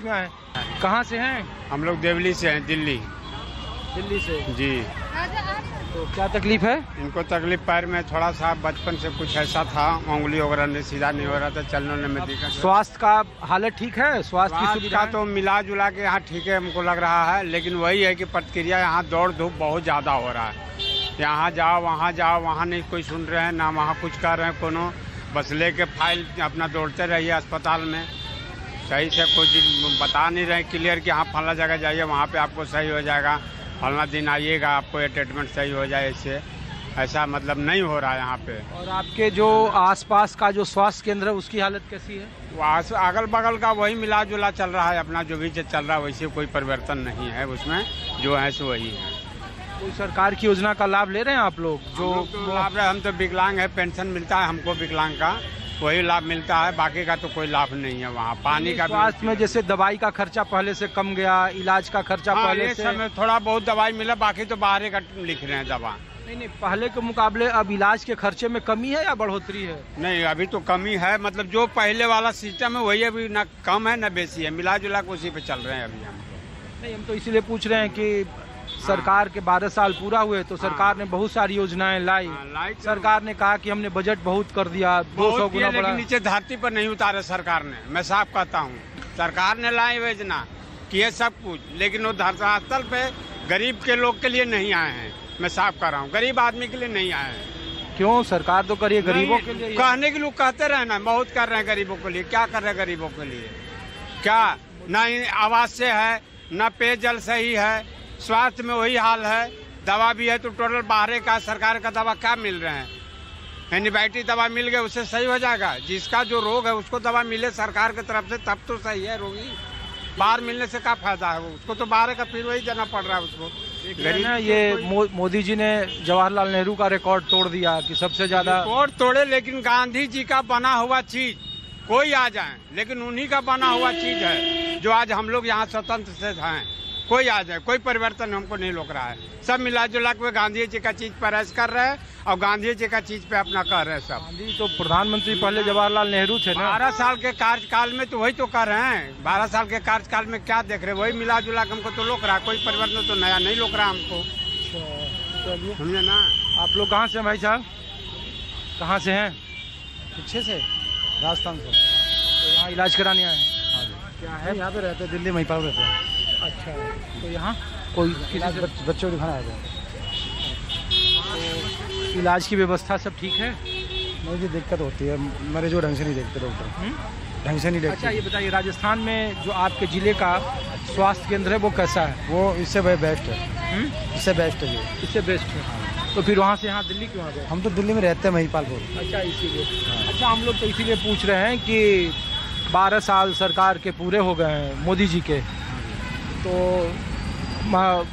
में आए। कहाँ से हैं? हम लोग देवली से हैं, दिल्ली से जी। तो क्या तकलीफ है? इनको तकलीफ पैर में थोड़ा सा बचपन से कुछ ऐसा था, उंगली वगैरह नहीं सीधा नहीं हो रहा था, चलने में दिक्कत। स्वास्थ्य का हालत ठीक है? स्वास्थ्य की सुविधा तो मिला जुला के यहाँ ठीक है हमको लग रहा है, लेकिन वही है कि प्रतिक्रिया यहाँ दौड़ धूप बहुत ज़्यादा हो रहा है। यहाँ जाओ वहाँ नहीं कोई सुन रहे हैं, ना वहाँ कुछ कर रहे हैं कोनो, बस लेके फाइल अपना दौड़ते रहिए अस्पताल में। सही से कोई चीज़ बता नहीं रहे क्लियर कि हाँ फला जगह जाइए वहाँ पे आपको सही हो जाएगा, फलना दिन आइएगा आपको ये ट्रीटमेंट सही हो जाए। इससे ऐसा मतलब नहीं हो रहा है यहाँ पे। और आपके जो आसपास का जो स्वास्थ्य केंद्र है उसकी हालत कैसी है? वो अगल बगल का वही मिला जुला चल रहा है, अपना जो भी चल रहा है वैसे कोई परिवर्तन नहीं है उसमें, जो है सो वही है। कोई सरकार की योजना का लाभ ले रहे हैं आप लोग? हम तो विकलांग है, पेंशन मिलता है हमको विकलांग का, वही लाभ मिलता है, बाकी का तो कोई लाभ नहीं है। वहाँ पानी का स्वास्थ्य में जैसे दवाई का खर्चा पहले से कम गया, इलाज का खर्चा पहले से समय थोड़ा बहुत दवाई मिला, बाकी तो बाहर का लिख रहे हैं दवा। नहीं, पहले के मुकाबले अब इलाज के खर्चे में कमी है या बढ़ोतरी है? नहीं, अभी तो कमी है, मतलब जो पहले वाला सिस्टम है वही अभी ना कम है ना बेसी है, मिला जुला के उसी पे चल रहे हैं अभी हम। नहीं, हम तो इसीलिए पूछ रहे हैं कि सरकार के 12 साल पूरा हुए तो सरकार ने बहुत सारी योजनाएं लाई। सरकार ने कहा कि हमने बजट बहुत कर दिया, 200 गुना बढ़ा। नीचे धरती पर नहीं उतारे सरकार ने, मैं साफ कहता हूँ। सरकार ने लाई योजना किए सब कुछ, लेकिन वो धरातल पे गरीब के लोग के लिए नहीं आए हैं। मैं साफ कर रहा हूँ, गरीब आदमी के लिए नहीं आए हैं। क्यों? सरकार तो करिए गरीबों के लिए। कहने के लोग कहते रहे ना, बहुत कर रहे हैं गरीबों के लिए। क्या कर रहे हैं गरीबों के लिए? क्या ना आवास से है, ना पेयजल सही है, स्वास्थ्य में वही हाल है। दवा भी है तो टोटल बाहर का सरकार का दवा क्या मिल रहे हैं? एंटीबायोटिक दवा मिल गए उससे सही हो जाएगा। जिसका जो रोग है उसको दवा मिले सरकार की तरफ से तब तो सही है। रोगी बाहर मिलने से क्या फायदा है? उसको तो बाहर का फिर वही जाना पड़ रहा है उसको। ये मोदी जी ने जवाहरलाल नेहरू का रिकॉर्ड तोड़ दिया कि सबसे ज्यादा। रिकॉर्ड तोड़े, लेकिन गांधी जी का बना हुआ चीज कोई आ जाए, लेकिन उन्हीं का बना हुआ चीज है जो आज हम लोग यहाँ स्वतंत्र से हैं। कोई आ जाए, कोई परिवर्तन हमको नहीं रोक रहा है। सब मिला जुला के गांधी जी का चीज पर ऐश कर रहे हैं और गांधी जी का चीज पे अपना कर रहे हैं सब। गांधी तो प्रधानमंत्री पहले जवाहरलाल नेहरू थे ना। 12 साल के कार्यकाल में तो वही तो कर रहे हैं। 12 साल के कार्यकाल में क्या देख रहे हैं? वही मिला जुला के हमको तो रोक रहा है। कोई परिवर्तन तो नया नहीं रोक रहा हमको, समझे ना। आप लोग कहाँ से हैं भाई साहब? कहाँ से हैं? पीछे से, राजस्थान से। तो यहाँ इलाज कराने आए हैं? क्या है? यहाँ पे रहते हैं, दिल्ली महिपाल रहते हैं। अच्छा, तो यहाँ कोई किसी से बच्चों को दिखाना आए थे। तो इलाज की व्यवस्था सब ठीक है? नहीं जी, दिक्कत होती है, मरीज को ढंग से नहीं देखते डॉक्टर, ढंग से नहीं देखते। अच्छा, ये बताइए राजस्थान में जो आपके जिले का स्वास्थ्य केंद्र है वो कैसा है? वो इससे बेस्ट है। इससे बेस्ट है जी, इससे बेस्ट है। तो फिर वहाँ से यहाँ दिल्ली क्यों आ गए? हम तो दिल्ली में रहते हैं, महिपालपुर। अच्छा, इसीलिए। अच्छा, हम लोग तो इसीलिए पूछ रहे हैं कि 12 साल सरकार के पूरे हो गए हैं मोदी जी के, तो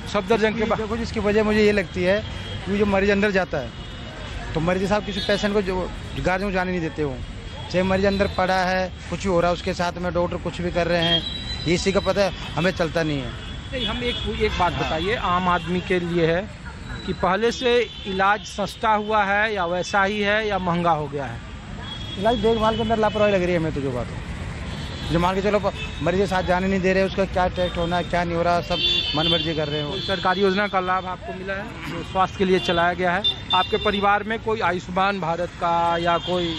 सफदरजंग के देखो जिसकी वजह मुझे ये लगती है कि जो मरीज अंदर जाता है तो मरीज साहब किसी पेशेंट को जो गार्जियन को जाने नहीं देते हो। चाहे मरीज अंदर पड़ा है, कुछ भी हो रहा है उसके साथ में डॉक्टर कुछ भी कर रहे हैं, ये इसी का पता है, हमें चलता नहीं है। नहीं, हम एक बात बताइए, आम आदमी के लिए है कि पहले से इलाज सस्ता हुआ है या वैसा ही है या महंगा हो गया है? इलाज देखभाल के अंदर लापरवाही लग रही है हमें तो। जो बात है, जो मान के चलो मरीज के साथ जाने नहीं दे रहे, उसका क्या टेस्ट होना है क्या नहीं हो रहा, सब मन मर्जी कर रहे हो। सरकारी योजना का लाभ आपको मिला है जो स्वास्थ्य के लिए चलाया गया है? आपके परिवार में कोई आयुष्मान भारत का या कोई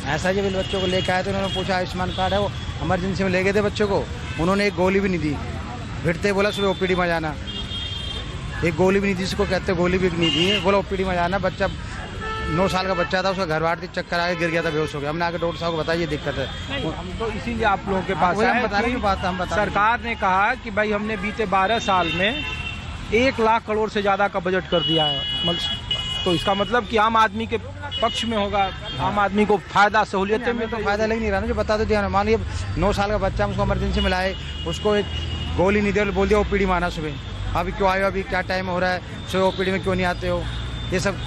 ऐसा जब इन बच्चों को लेकर आए तो उन्होंने पूछा आयुष्मान कार्ड है? वो इमरजेंसी में ले गए थे बच्चों को, उन्होंने एक गोली भी नहीं दी। भिड़ते बोला सुबह ओपीडी में जाना, एक गोली भी नहीं दी, जिसको कहते गोली भी नहीं दी, बोला ओपीडी में जाना। बच्चा 9 साल का बच्चा था, उसका घर बार चक्कर आके गिर गया था, बेहोश हो गया। हमने आगे डॉक्टर साहब को बताइए दिक्कत है। हम तो इसीलिए आप लोगों के पास हम बता रहे हैं बात, हम बता। सरकार ने कहा कि भाई हमने बीते 12 साल में 1 लाख करोड़ से ज़्यादा का बजट कर दिया है, तो इसका मतलब कि आम आदमी के पक्ष में होगा, आम आदमी को फायदा सहूलियतें में तो फायदा लग नहीं रहा ना। जो बता दो दिया, मान लीजिए 9 साल का बच्चा, उसको इमरजेंसी में लाए, उसको एक गोली नहीं दे, बोल दिया ओपीडी में आना सुबह। अभी क्यों आए हो, अभी क्या टाइम हो रहा है, सुबह ओपीडी में क्यों नहीं आते हो, ये सब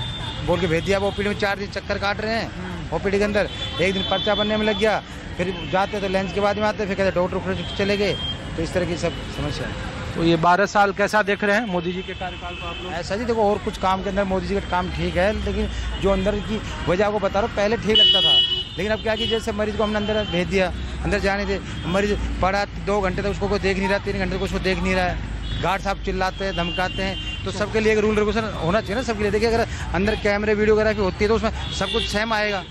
बोल के भेज दिया। वो ओपीडी में 4 दिन चक्कर काट रहे हैं ओपीडी के अंदर, एक दिन पर्चा बनने में लग गया, फिर जाते तो लंच के बाद में आते, फिर कहते डॉक्टर खुद चले गए। तो इस तरह की सब समस्या है। तो ये 12 साल कैसा देख रहे हैं मोदी जी के कार्यकाल को आप लोग? ऐसा जी देखो, और कुछ काम के अंदर मोदी जी का काम ठीक है, लेकिन जो अंदर की वजह को बता रहा हूँ, पहले ठीक लगता था, लेकिन अब क्या कि जैसे मरीज को हमने अंदर भेज दिया, अंदर जाने दे, मरीज पड़ा 2 घंटे तक उसको कोई देख नहीं रहा, 3 घंटे तक उसको देख नहीं रहा है, गार्ड साहब चिल्लाते हैं, धमकाते हैं। तो सबके लिए एक रूल रेगुलेशन होना चाहिए ना सबके लिए। देखिए अगर अंदर कैमरे वीडियो वगैरह की होती है तो उसमें सब कुछ सहम आएगा।